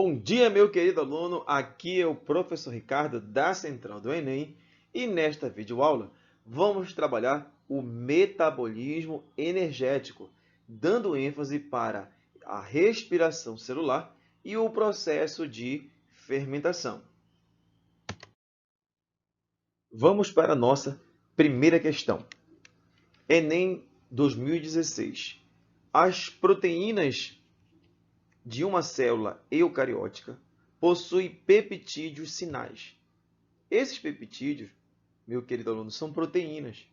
Bom dia, meu querido aluno. Aqui é o professor Ricardo da Central do Enem e nesta videoaula vamos trabalhar o metabolismo energético, dando ênfase para a respiração celular e o processo de fermentação. Vamos para a nossa primeira questão. Enem 2016. As proteínas de uma célula eucariótica possui peptídeos sinais. Esses peptídeos, meu querido aluno, são proteínas.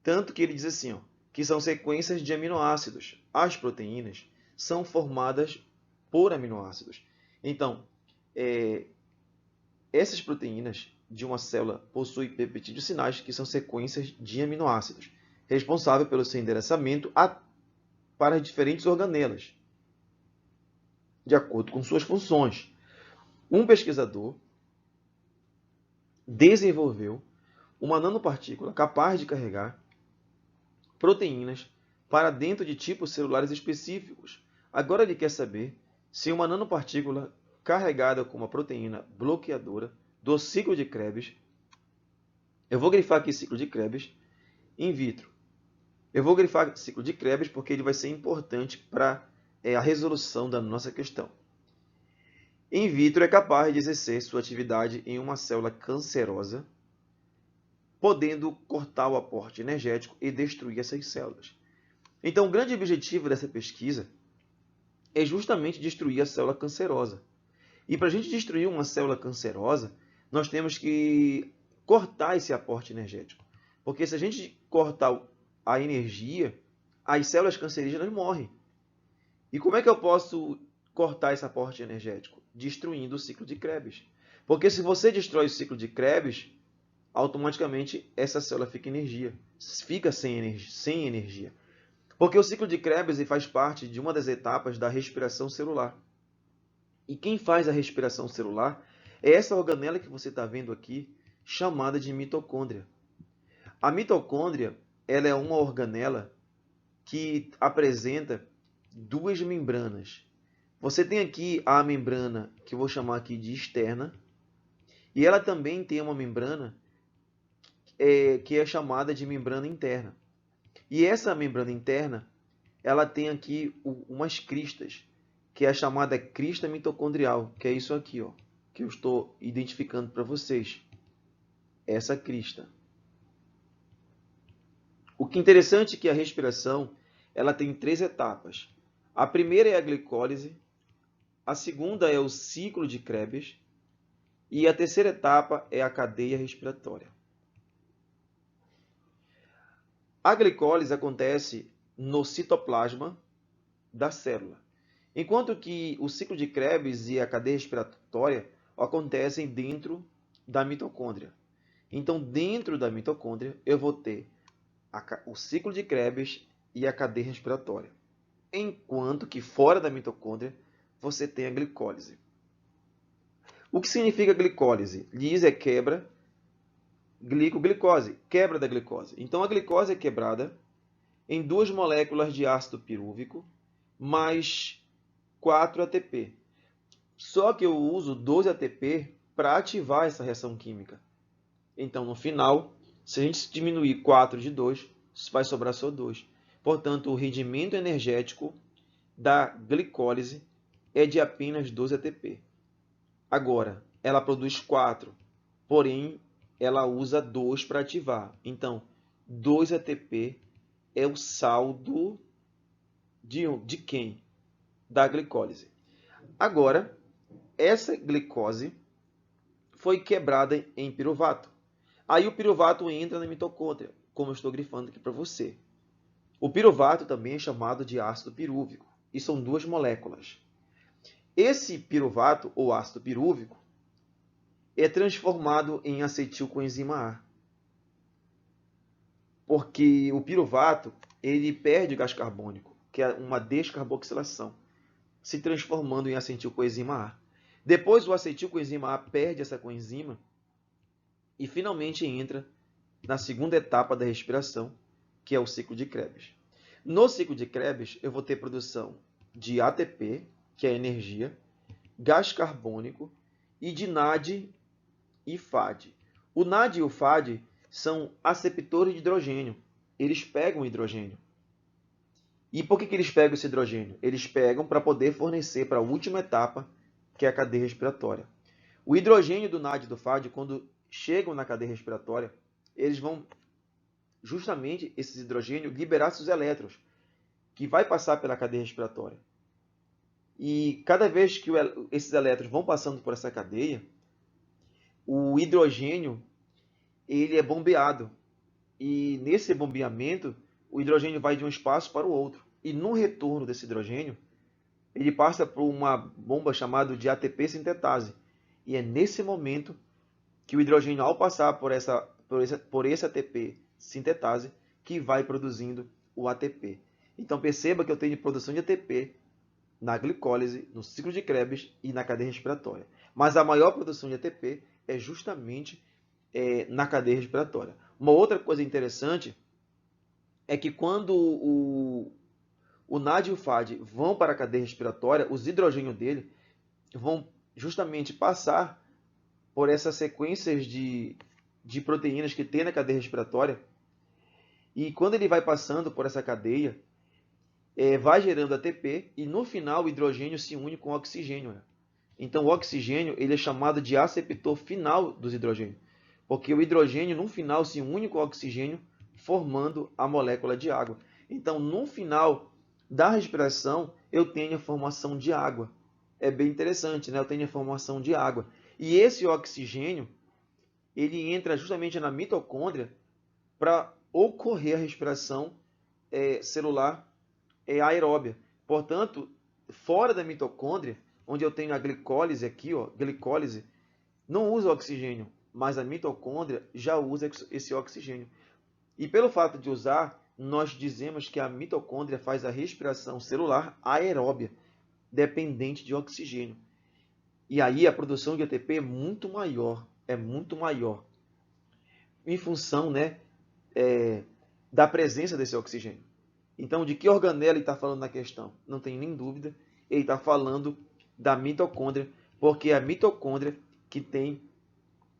Tanto que ele diz assim, que são sequências de aminoácidos. As proteínas são formadas por aminoácidos. Então, essas proteínas de uma célula possuem peptídeos sinais, que são sequências de aminoácidos, responsáveis pelo seu endereçamento para diferentes organelas, de acordo com suas funções. Um pesquisador desenvolveu uma nanopartícula capaz de carregar proteínas para dentro de tipos celulares específicos. Agora ele quer saber se uma nanopartícula carregada com uma proteína bloqueadora do ciclo de Krebs, eu vou grifar aqui ciclo de Krebs, in vitro. Eu vou grifar ciclo de Krebs porque ele vai ser importante para a resolução da nossa questão. In vitro é capaz de exercer sua atividade em uma célula cancerosa, podendo cortar o aporte energético e destruir essas células. Então, o grande objetivo dessa pesquisa é justamente destruir a célula cancerosa. E para a gente destruir uma célula cancerosa, nós temos que cortar esse aporte energético. Porque se a gente cortar a energia, as células cancerígenas morrem. E como é que eu posso cortar esse aporte energético? Destruindo o ciclo de Krebs. Porque se você destrói o ciclo de Krebs, automaticamente essa célula fica sem energia. Porque o ciclo de Krebs faz parte de uma das etapas da respiração celular. E quem faz a respiração celular é essa organela que você está vendo aqui, chamada de mitocôndria. A mitocôndria ela é uma organela que apresenta duas membranas. Você tem aqui a membrana, que eu vou chamar aqui de externa, e ela também tem uma membrana que é chamada de membrana interna. E essa membrana interna, ela tem aqui umas cristas, que é a chamada crista mitocondrial, que é isso aqui, que eu estou identificando para vocês. Essa crista. O que é interessante é que a respiração ela tem três etapas. A primeira é a glicólise, a segunda é o ciclo de Krebs e a terceira etapa é a cadeia respiratória. A glicólise acontece no citoplasma da célula, enquanto que o ciclo de Krebs e a cadeia respiratória acontecem dentro da mitocôndria. Então, dentro da mitocôndria, eu vou ter o ciclo de Krebs e a cadeia respiratória, enquanto que fora da mitocôndria você tem a glicólise. O que significa glicólise? Lis é quebra, glicose, quebra da glicose. Então a glicose é quebrada em duas moléculas de ácido pirúvico mais 4 ATP. Só que eu uso 12 ATP para ativar essa reação química. Então no final, se a gente diminuir 4 de 2, vai sobrar só 2. Portanto, o rendimento energético da glicólise é de apenas 12 ATP. Agora, ela produz 4, porém, ela usa 2 para ativar. Então, 2 ATP é o saldo de quem? Da glicólise. Agora, essa glicose foi quebrada em piruvato. Aí o piruvato entra na mitocôndria, como eu estou grifando aqui para você. O piruvato também é chamado de ácido pirúvico, e são duas moléculas. Esse piruvato, ou ácido pirúvico, é transformado em acetilcoenzima A. Porque o piruvato ele perde gás carbônico, que é uma descarboxilação, se transformando em acetilcoenzima A. Depois o acetilcoenzima A perde essa coenzima e finalmente entra na segunda etapa da respiração, que é o ciclo de Krebs. No ciclo de Krebs, eu vou ter produção de ATP, que é energia, gás carbônico, e de NAD e FAD. O NAD e o FAD são aceptores de hidrogênio. Eles pegam hidrogênio. E por que eles pegam esse hidrogênio? Eles pegam para poder fornecer para a última etapa, que é a cadeia respiratória. O hidrogênio do NAD e do FAD, quando chegam na cadeia respiratória, eles vão, justamente, esses hidrogênios, liberar seus elétrons, que vai passar pela cadeia respiratória. E cada vez que esses elétrons vão passando por essa cadeia, o hidrogênio ele é bombeado. E nesse bombeamento, o hidrogênio vai de um espaço para o outro. E no retorno desse hidrogênio, ele passa por uma bomba chamada de ATP sintetase. E é nesse momento que o hidrogênio, ao passar por esse ATP sintetase, que vai produzindo o ATP. Então perceba que eu tenho produção de ATP na glicólise, no ciclo de Krebs e na cadeia respiratória. Mas a maior produção de ATP é justamente na cadeia respiratória. Uma outra coisa interessante é que quando o NAD e o FAD vão para a cadeia respiratória, os hidrogênios dele vão justamente passar por essas sequências de proteínas que tem na cadeia respiratória. E quando ele vai passando por essa cadeia, vai gerando ATP e no final o hidrogênio se une com o oxigênio. Então o oxigênio ele é chamado de aceptor final dos hidrogênios, porque o hidrogênio no final se une com o oxigênio formando a molécula de água. Então no final da respiração eu tenho a formação de água. É bem interessante, né? Eu tenho a formação de água. E esse oxigênio ele entra justamente na mitocôndria para ocorrer a respiração celular aeróbia. Portanto, fora da mitocôndria, onde eu tenho a glicólise aqui, ó, glicólise, não usa oxigênio, mas a mitocôndria já usa esse oxigênio. E pelo fato de usar, nós dizemos que a mitocôndria faz a respiração celular aeróbia, dependente de oxigênio. E aí a produção de ATP é muito maior, em função, né, da presença desse oxigênio. Então, de que organela ele está falando na questão? Não tem nem dúvida. Ele está falando da mitocôndria, porque é a mitocôndria que tem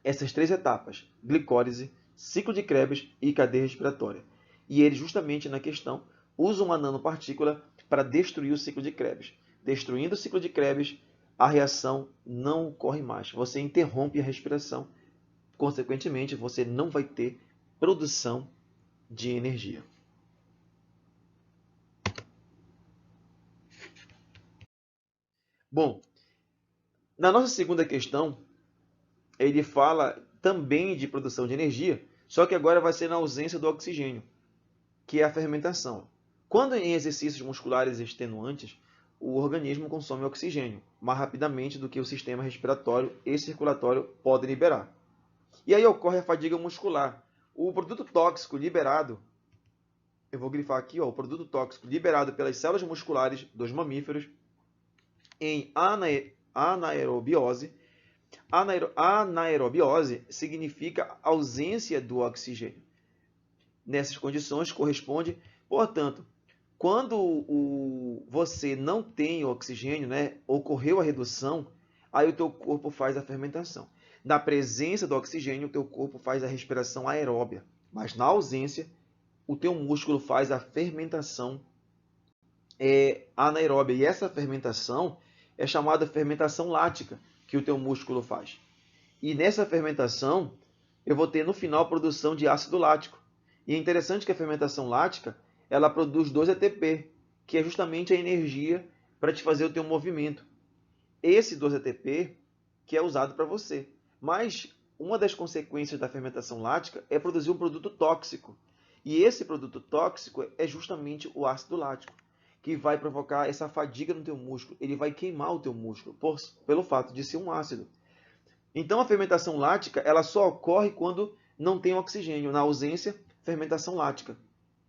essas três etapas: glicólise, ciclo de Krebs e cadeia respiratória. E ele, justamente na questão, usa uma nanopartícula para destruir o ciclo de Krebs. Destruindo o ciclo de Krebs, a reação não ocorre mais. Você interrompe a respiração. Consequentemente, você não vai ter produção de energia. Bom, na nossa segunda questão, ele fala também de produção de energia, só que agora vai ser na ausência do oxigênio, que é a fermentação. Quando em exercícios musculares extenuantes, o organismo consome oxigênio mais rapidamente do que o sistema respiratório e circulatório podem liberar. E aí ocorre a fadiga muscular. O produto tóxico liberado, eu vou grifar aqui, ó, o produto tóxico liberado pelas células musculares dos mamíferos em anaerobiose. Anaerobiose significa ausência do oxigênio. Nessas condições corresponde, portanto, quando você não tem oxigênio, né, ocorreu a redução, aí o teu corpo faz a fermentação. Na presença do oxigênio, o teu corpo faz a respiração aeróbia, mas na ausência, o teu músculo faz a fermentação anaeróbia. E essa fermentação é chamada fermentação lática, que o teu músculo faz. E nessa fermentação, eu vou ter no final a produção de ácido lático. E é interessante que a fermentação lática, ela produz 2 ATP, que é justamente a energia para te fazer o teu movimento. Esse 2 ATP que é usado para você. Mas uma das consequências da fermentação lática é produzir um produto tóxico. E esse produto tóxico é justamente o ácido lático, que vai provocar essa fadiga no teu músculo. Ele vai queimar o teu músculo pelo fato de ser um ácido. Então a fermentação lática ela só ocorre quando não tem oxigênio. Na ausência, fermentação lática.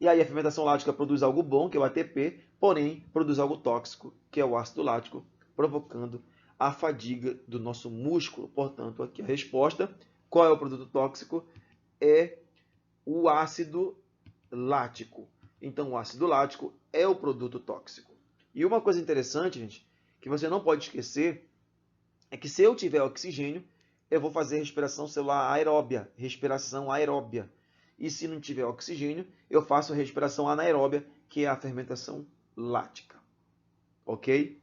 E aí a fermentação lática produz algo bom, que é o ATP, porém produz algo tóxico, que é o ácido lático, provocando a fadiga do nosso músculo. Portanto, aqui a resposta, qual é o produto tóxico? É o ácido lático. Então, o ácido lático é o produto tóxico. E uma coisa interessante, gente, que você não pode esquecer é que se eu tiver oxigênio, eu vou fazer respiração celular aeróbia, respiração aeróbia. E se não tiver oxigênio, eu faço respiração anaeróbia, que é a fermentação lática. Ok?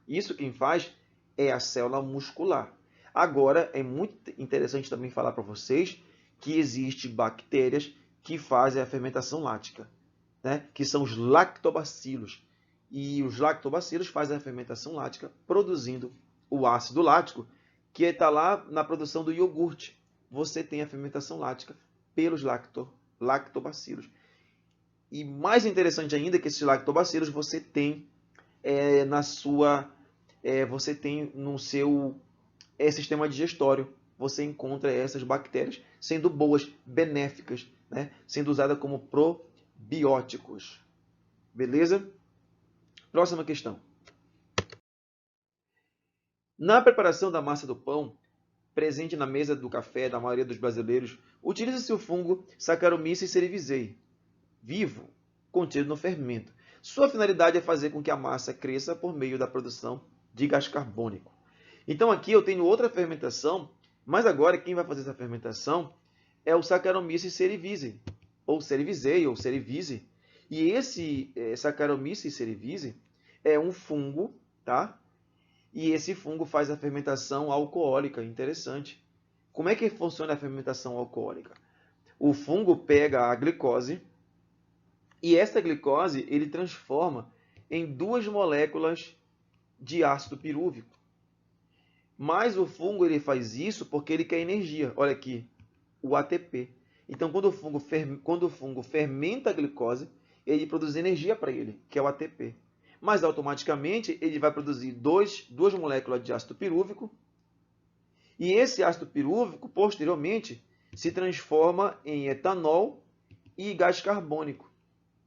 Isso quem faz é a célula muscular. Agora, é muito interessante também falar para vocês que existem bactérias que fazem a fermentação lática, né? Que são os lactobacilos. E os lactobacilos fazem a fermentação lática produzindo o ácido lático, que está lá na produção do iogurte. Você tem a fermentação lática pelos lactobacilos. E mais interessante ainda é que esses lactobacilos você tem você tem no seu sistema digestório, você encontra essas bactérias sendo boas, benéficas, né? Sendo usadas como probióticos. Beleza? Próxima questão. Na preparação da massa do pão, presente na mesa do café da maioria dos brasileiros, utiliza-se o fungo Saccharomyces cerevisiae, vivo, contido no fermento. Sua finalidade é fazer com que a massa cresça por meio da produção de gás carbônico. Então aqui eu tenho outra fermentação, mas agora quem vai fazer essa fermentação é o Saccharomyces cerevisiae, ou cerevisiae. E esse Saccharomyces cerevisiae é um fungo, tá? E esse fungo faz a fermentação alcoólica, interessante. Como é que funciona a fermentação alcoólica? O fungo pega a glicose e essa glicose ele transforma em 2 moléculas de ácido pirúvico. Mas o fungo ele faz isso porque ele quer energia. Olha aqui, o ATP. Então, quando o fungo fermenta a glicose, ele produz energia para ele, que é o ATP. Mas automaticamente ele vai produzir 2 moléculas de ácido pirúvico. E esse ácido pirúvico, posteriormente, se transforma em etanol e gás carbônico.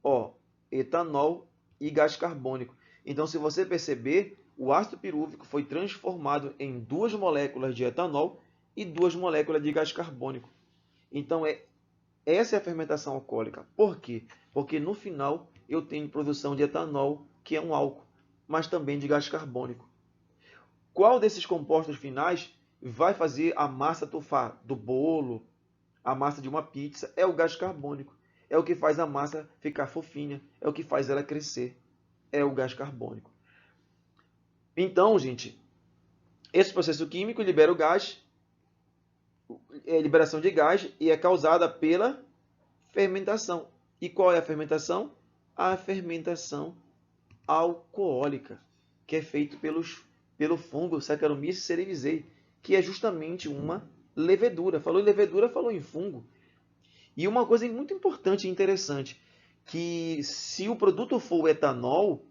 Ó, etanol e gás carbônico. Então, se você perceber, o ácido pirúvico foi transformado em 2 moléculas de etanol e 2 moléculas de gás carbônico. Então, essa é a fermentação alcoólica. Por quê? Porque no final eu tenho produção de etanol, que é um álcool, mas também de gás carbônico. Qual desses compostos finais vai fazer a massa tufar do bolo, a massa de uma pizza? É o gás carbônico. É o que faz a massa ficar fofinha, é o que faz ela crescer. É o gás carbônico. Então, gente, esse processo químico libera o gás, liberação de gás, e é causada pela fermentação. E qual é a fermentação? A fermentação alcoólica, que é feito pelo fungo Saccharomyces cerevisiae, que é justamente uma levedura. Falou em levedura, falou em fungo. E uma coisa muito importante e interessante, que se o produto for o etanol,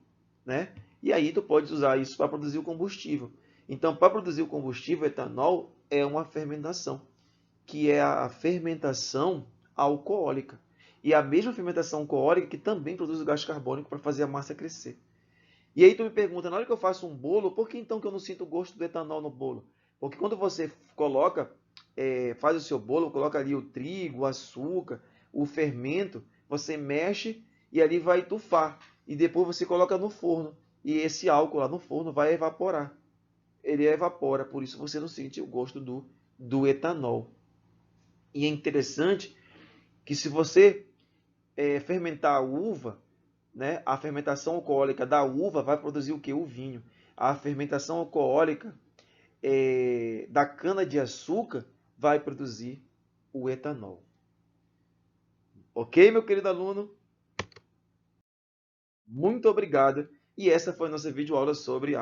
né, e aí tu pode usar isso para produzir o combustível. Então, para produzir o combustível, o etanol é uma fermentação, que é a fermentação alcoólica. E a mesma fermentação alcoólica que também produz o gás carbônico para fazer a massa crescer. E aí tu me pergunta, na hora que eu faço um bolo, por que então que eu não sinto o gosto do etanol no bolo? Porque quando você coloca, faz o seu bolo, coloca ali o trigo, o açúcar, o fermento, você mexe e ali vai tufar. E depois você coloca no forno. E esse álcool lá no forno vai evaporar. Ele evapora, por isso você não sente o gosto do etanol. E é interessante que se você fermentar a uva, né, a fermentação alcoólica da uva vai produzir o que? O vinho. A fermentação alcoólica da cana-de-açúcar vai produzir o etanol. Ok, meu querido aluno? Muito obrigado. E essa foi a nossa videoaula sobre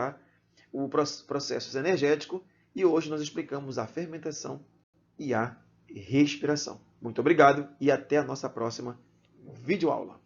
o processo energético. E hoje nós explicamos a fermentação e a respiração. Muito obrigado e até a nossa próxima videoaula.